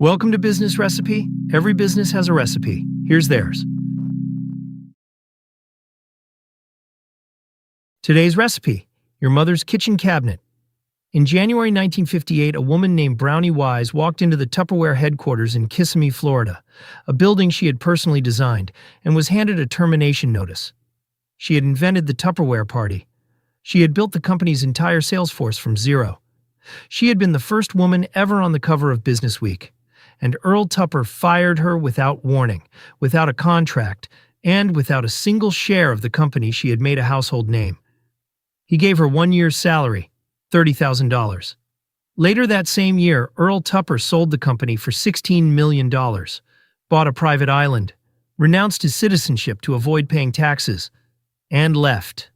Welcome to Business Recipe. Every business has a recipe. Here's theirs. Today's recipe: your mother's kitchen cabinet. In January 1958, a woman named Brownie Wise walked into the Tupperware headquarters in Kissimmee, Florida, a building she had personally designed, and was handed a termination notice. She had invented the Tupperware party. She had built the company's entire sales force from zero. She had been the first woman ever on the cover of Business Week. And Earl Tupper fired her without warning, without a contract, and without a single share of the company she had made a household name. He gave her 1 year's salary, $30,000. Later that same year, Earl Tupper sold the company for $16 million, bought a private island, renounced his citizenship to avoid paying taxes, and left.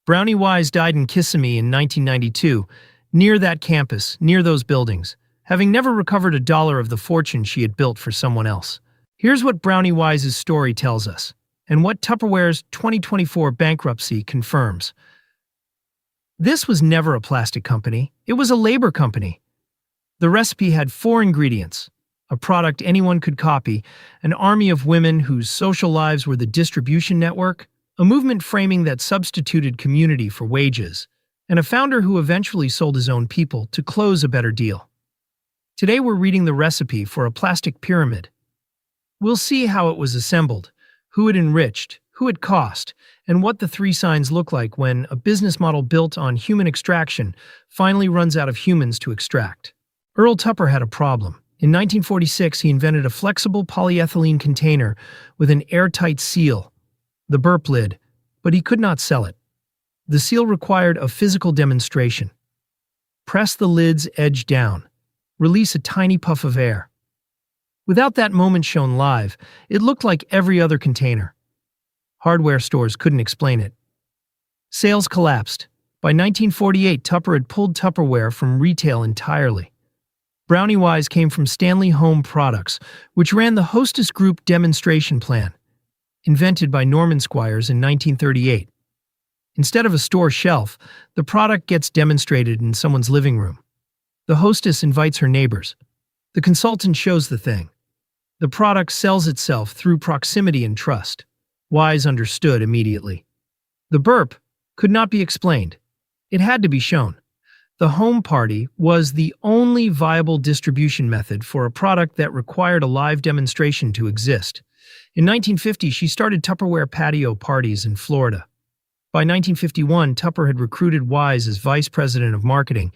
Brownie Wise died in Kissimmee in 1992, near that campus, near those buildings, having never recovered a dollar of the fortune she had built for someone else. Here's what Brownie Wise's story tells us, and what Tupperware's 2024 bankruptcy confirms. This was never a plastic company. It was a labor company. The recipe had 4 ingredients: a product anyone could copy, an army of women whose social lives were the distribution network, a movement framing that substituted community for wages, and a founder who eventually sold his own people to close a better deal. Today we're reading the recipe for a plastic pyramid. We'll see how it was assembled, who it enriched, who it cost, and what the 3 signs look like when a business model built on human extraction finally runs out of humans to extract. Earl Tupper had a problem. In 1946, he invented a flexible polyethylene container with an airtight seal, the burp lid, but he could not sell it. The seal required a physical demonstration. Press the lid's edge down. Release a tiny puff of air. Without that moment shown live, it looked like every other container. Hardware stores couldn't explain it. Sales collapsed. By 1948, Tupper had pulled Tupperware from retail entirely. Brownie Wise came from Stanley Home Products, which ran the Hostess Group demonstration plan, invented by Norman Squires in 1938. Instead of a store shelf, the product gets demonstrated in someone's living room. The hostess invites her neighbors. The consultant shows the thing. The product sells itself through proximity and trust. Wise understood immediately. The burp could not be explained. It had to be shown. The home party was the only viable distribution method for a product that required a live demonstration to exist. In 1950, she started Tupperware patio parties in Florida. By 1951, Tupper had recruited Wise as vice president of marketing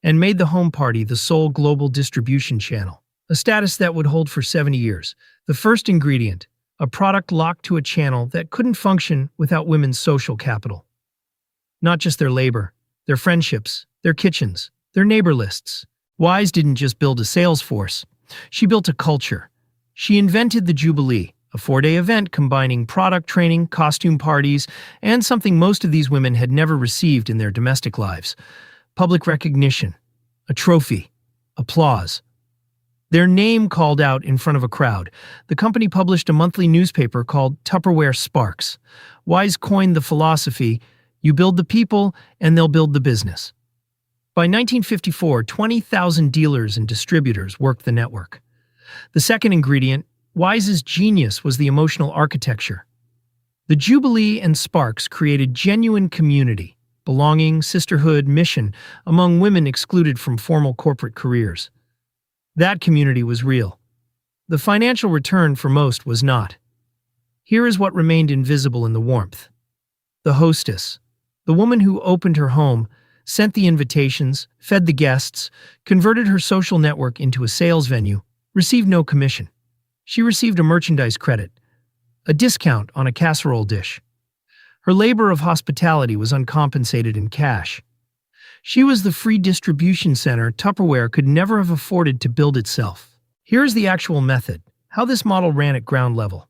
and made the home party the sole global distribution channel, a status that would hold for 70 years. The first ingredient: a product locked to a channel that couldn't function without women's social capital. Not just their labor, their friendships, their kitchens, their neighbor lists. Wise didn't just build a sales force. She built a culture. She invented the Jubilee, a 4-day event combining product training, costume parties, and something most of these women had never received in their domestic lives: public recognition, a trophy, applause. Their name called out in front of a crowd. The company published a monthly newspaper called Tupperware Sparks. Wise coined the philosophy: you build the people and they'll build the business. By 1954, 20,000 dealers and distributors worked the network. The second ingredient: Wise's genius, was the emotional architecture. The Jubilee and Sparks created genuine community, belonging, sisterhood, mission among women excluded from formal corporate careers. That community was real. The financial return for most was not. Here is what remained invisible in the warmth. The hostess, the woman who opened her home, sent the invitations, fed the guests, converted her social network into a sales venue, received no commission. She received a merchandise credit, a discount on a casserole dish. Her labor of hospitality was uncompensated in cash. She was the free distribution center Tupperware could never have afforded to build itself. Here is the actual method, how this model ran at ground level.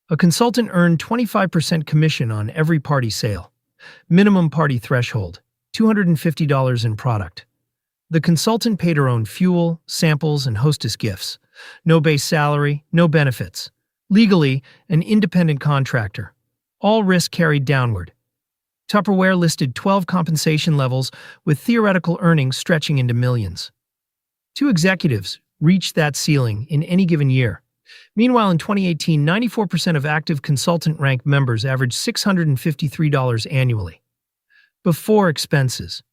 A consultant earned 25% commission on every party sale. Minimum party threshold, $250 in product. The consultant paid her own fuel, samples, and hostess gifts. No base salary, no benefits. Legally, an independent contractor. All risk carried downward. Tupperware listed 12 compensation levels with theoretical earnings stretching into millions. 2 executives, reached that ceiling in any given year. Meanwhile, in 2018, 94% of active consultant-ranked members averaged $653 annually. Before expenses.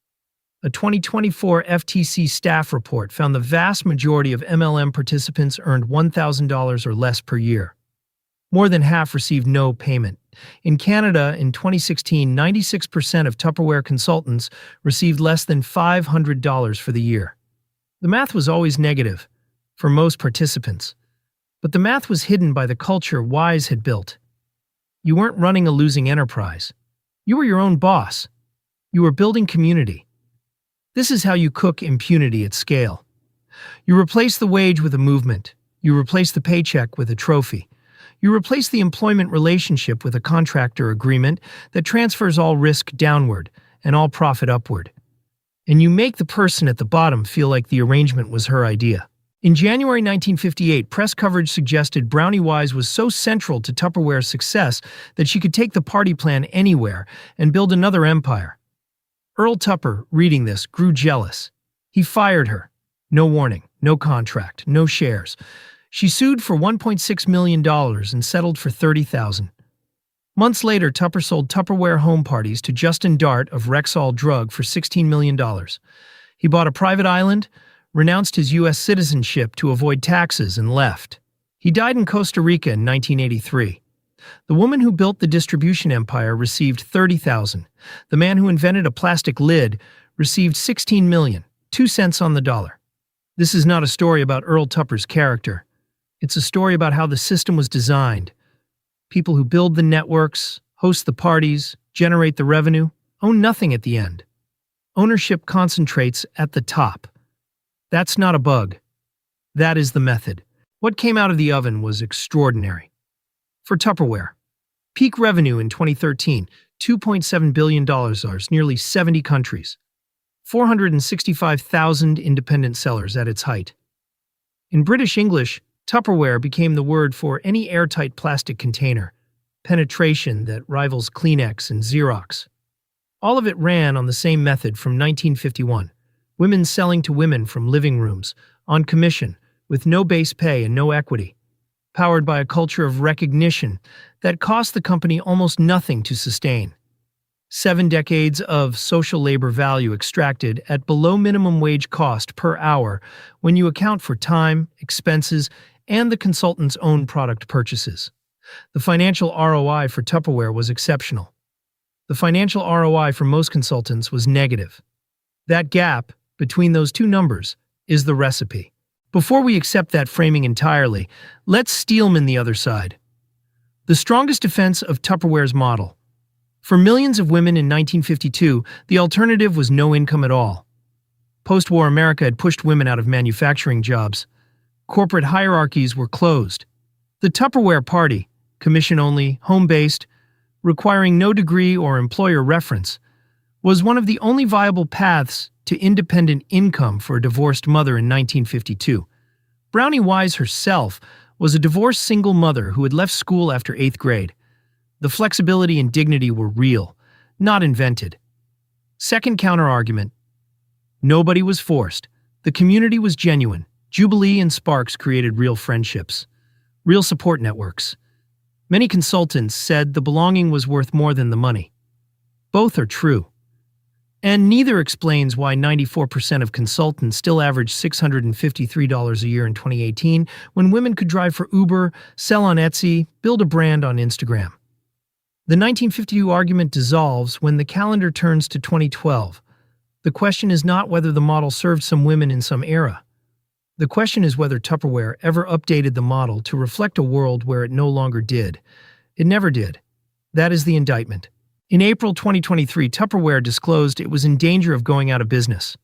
A 2024 FTC staff report found the vast majority of MLM participants earned $1,000 or less per year. More than half received no payment. In Canada, in 2016, 96% of Tupperware consultants received less than $500 for the year. The math was always negative for most participants, but the math was hidden by the culture Wise had built. You weren't running a losing enterprise. You were your own boss. You were building community. This is how you cook impunity at scale. You replace the wage with a movement. You replace the paycheck with a trophy. You replace the employment relationship with a contractor agreement that transfers all risk downward and all profit upward. And you make the person at the bottom feel like the arrangement was her idea. In January 1958, press coverage suggested Brownie Wise was so central to Tupperware's success that she could take the party plan anywhere and build another empire. Earl Tupper, reading this, grew jealous. He fired her. No warning, no contract, no shares. She sued for $1.6 million and settled for $30,000. Months later, Tupper sold Tupperware home parties to Justin Dart of Rexall Drug for $16 million. He bought a private island, renounced his U.S. citizenship to avoid taxes, and left. He died in Costa Rica in 1983. The woman who built the distribution empire received $30,000. The man who invented a plastic lid received $16 million, 2 cents on the dollar. This is not a story about Earl Tupper's character. It's a story about how the system was designed. People who build the networks, host the parties, generate the revenue, own nothing at the end. Ownership concentrates at the top. That's not a bug. That is the method. What came out of the oven was extraordinary. For Tupperware, peak revenue in 2013, $2.7 billion, nearly 70 countries. 465,000 independent sellers at its height. In British English, Tupperware became the word for any airtight plastic container, penetration that rivals Kleenex and Xerox. All of it ran on the same method from 1951, women selling to women from living rooms, on commission, with no base pay and no equity, powered by a culture of recognition that cost the company almost nothing to sustain. 7 decades of social labor value extracted at below minimum wage cost per hour when you account for time, expenses, and the consultant's own product purchases. The financial ROI for Tupperware was exceptional. The financial ROI for most consultants was negative. That gap between those two numbers is the recipe. Before we accept that framing entirely, let's steelman the other side. The strongest defense of Tupperware's model. For millions of women in 1952, the alternative was no income at all. Post-war America had pushed women out of manufacturing jobs. Corporate hierarchies were closed. The Tupperware party, commission-only, home-based, requiring no degree or employer reference, was one of the only viable paths to independent income for a divorced mother in 1952. Brownie Wise herself was a divorced single mother who had left school after 8th grade. The flexibility and dignity were real, not invented. Second counterargument: nobody was forced. The community was genuine. Jubilee and Sparks created real friendships, real support networks. Many consultants said the belonging was worth more than the money. Both are true. And neither explains why 94% of consultants still average $653 a year in 2018 when women could drive for Uber, sell on Etsy, build a brand on Instagram. The 1952 argument dissolves when the calendar turns to 2012. The question is not whether the model served some women in some era. The question is whether Tupperware ever updated the model to reflect a world where it no longer did. It never did. That is the indictment. In April 2023, Tupperware disclosed it was in danger of going out of business.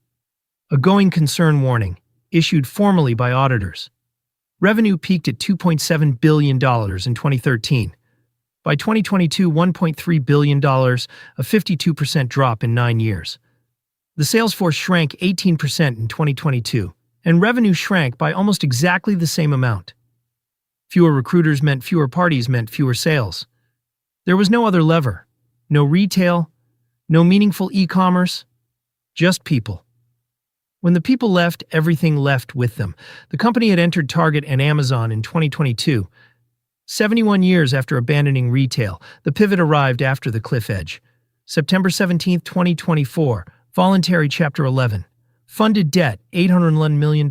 A going concern warning, issued formally by auditors. Revenue peaked at $2.7 billion in 2013. By 2022, $1.3 billion, a 52% drop in 9 years. The sales force shrank 18% in 2022, and revenue shrank by almost exactly the same amount. Fewer recruiters meant fewer parties meant fewer sales. There was no other lever. No retail, no meaningful e-commerce, just people. When the people left, everything left with them. The company had entered Target and Amazon in 2022. 71 years after abandoning retail, the pivot arrived after the cliff edge. September 17, 2024, voluntary Chapter 11. Funded debt, $811 million.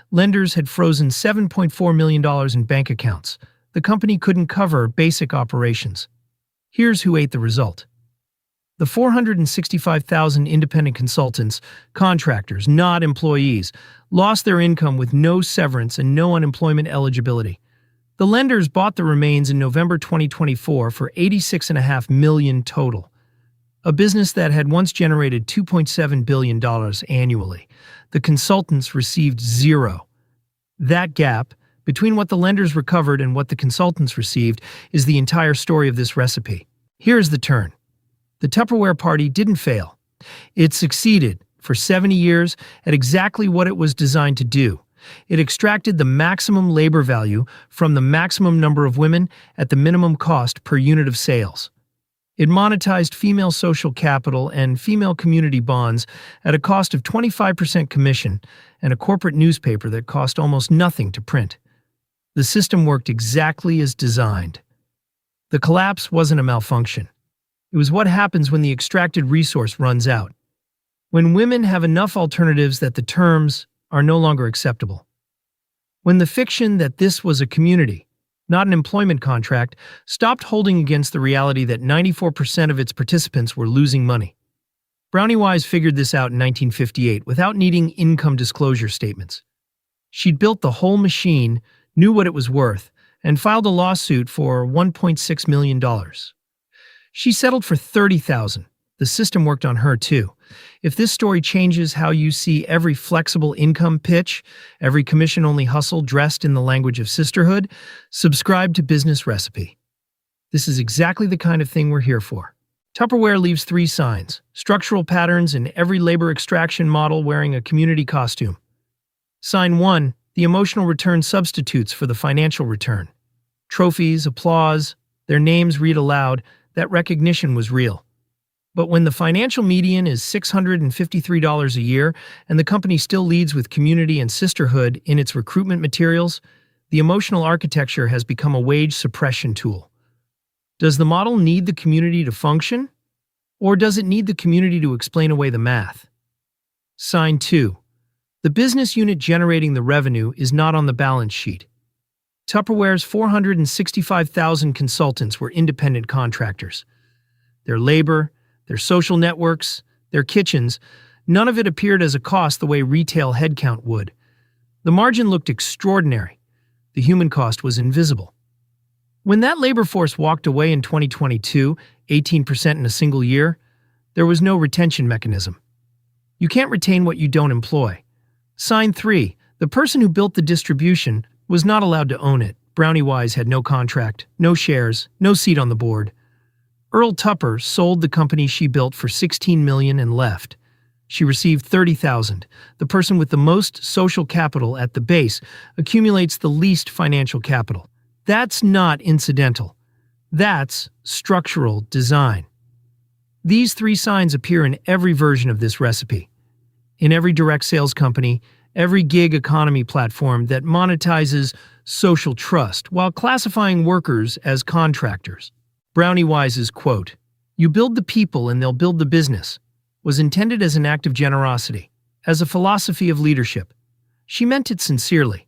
Lenders had frozen $7.4 million in bank accounts. The company couldn't cover basic operations. Here's who ate the result. The 465,000 independent consultants, contractors, not employees, lost their income with no severance and no unemployment eligibility. The lenders bought the remains in November 2024 for $86.5 million total. A business that had once generated $2.7 billion annually. The consultants received zero. That gap, between what the lenders recovered and what the consultants received, is the entire story of this recipe. Here's the turn. The Tupperware party didn't fail. It succeeded, for 70 years, at exactly what it was designed to do. It extracted the maximum labor value from the maximum number of women at the minimum cost per unit of sales. It monetized female social capital and female community bonds at a cost of 25% commission and a corporate newspaper that cost almost nothing to print. The system worked exactly as designed. The collapse wasn't a malfunction. It was what happens when the extracted resource runs out. When women have enough alternatives that the terms are no longer acceptable. When the fiction that this was a community, not an employment contract, stopped holding against the reality that 94% of its participants were losing money. Brownie Wise figured this out in 1958 without needing income disclosure statements. She'd built the whole machine, knew what it was worth, and filed a lawsuit for $1.6 million. She settled for $30,000. The system worked on her too. If this story changes how you see every flexible income pitch, every commission-only hustle dressed in the language of sisterhood, subscribe to Business Recipe. This is exactly the kind of thing we're here for. Tupperware leaves 3 signs, structural patterns in every labor extraction model wearing a community costume. Sign 1, the emotional return substitutes for the financial return. Trophies, applause, their names read aloud, that recognition was real. But when the financial median is $653 a year and the company still leads with community and sisterhood in its recruitment materials, the emotional architecture has become a wage suppression tool. Does the model need the community to function? Or does it need the community to explain away the math? Sign 2. The business unit generating the revenue is not on the balance sheet. Tupperware's 465,000 consultants were independent contractors. Their labor, their social networks, their kitchens, none of it appeared as a cost the way retail headcount would. The margin looked extraordinary. The human cost was invisible. When that labor force walked away in 2022, 18% in a single year, there was no retention mechanism. You can't retain what you don't employ. Sign 3. The person who built the distribution was not allowed to own it. Brownie Wise had no contract, no shares, no seat on the board. Earl Tupper sold the company she built for $16 million and left. She received $30,000. The person with the most social capital at the base accumulates the least financial capital. That's not incidental. That's structural design. These 3 signs appear in every version of this recipe. In every direct sales company, every gig economy platform that monetizes social trust while classifying workers as contractors. Brownie Wise's quote, "You build the people and they'll build the business," was intended as an act of generosity, as a philosophy of leadership. She meant it sincerely.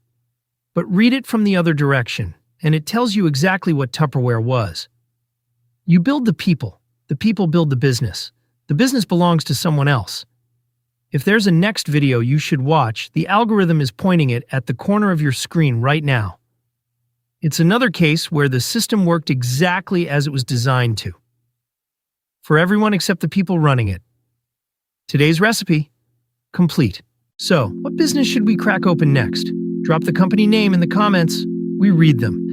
But read it from the other direction, and it tells you exactly what Tupperware was. You build the people build the business belongs to someone else. If there's a next video you should watch, the algorithm is pointing it at the corner of your screen right now. It's another case where the system worked exactly as it was designed to. For everyone except the people running it. Today's recipe, complete. So, what business should we crack open next? Drop the company name in the comments. We read them.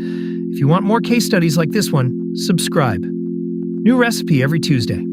If you want more case studies like this one, subscribe. New recipe every Tuesday.